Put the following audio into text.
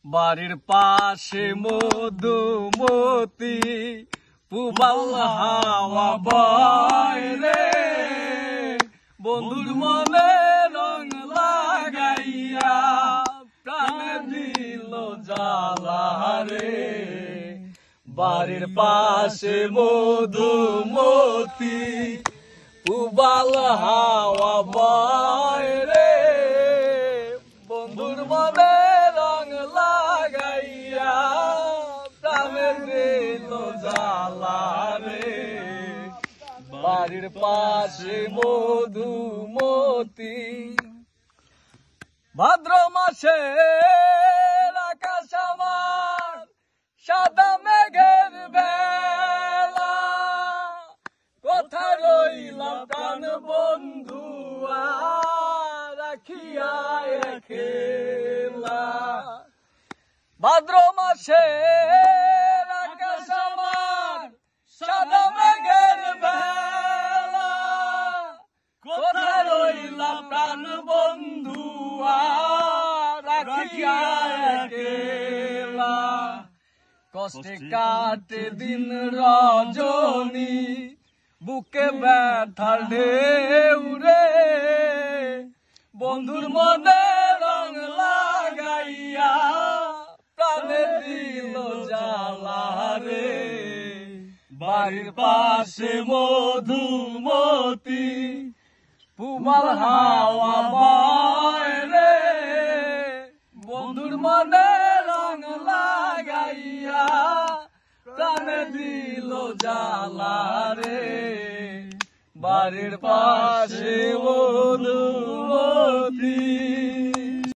বাড়ির পাশে মধুমতি পুবাল হাওয়া বয় রে, বন্ধুর মনে রং লাগাইয়া প্রাণে দিল জ্বালা রে। বাড়ির পাশে মধুমতি পুবাল হাওয়া বয় রে, বন্ধুর মনে রং লাগাইয়া প্রাণে দিল জ্বালা রে। বাড়ির পাশে মধুমতি। ভাদ্র মাসে আকাশ আমার সাদা মেঘের বেলা, কোথায় রইলাম প্রাণ বন্ধু রাখিয়া খেলা। ভাদ্র মাসে আকাশ আমার সাদা মেঘের বেলা, কোথায় রইলাম প্রাণ বন্ধু রাখিয়া খেলা। কষ্টে কাটে দিন রজনী, বুকে ব্যথার ঢেউ রে, বন্ধুর মনে রং লাগাইয়া প্রাণে দিল জ্বালা রে। বাড়ির পাশে মধুমতি পুবাল হাওয়া বয় রে, বন্ধুর মনে রং লাগাইয়া প্রাণে দিল জ্বালা রে। বাড়ির পাশে মধুমতি।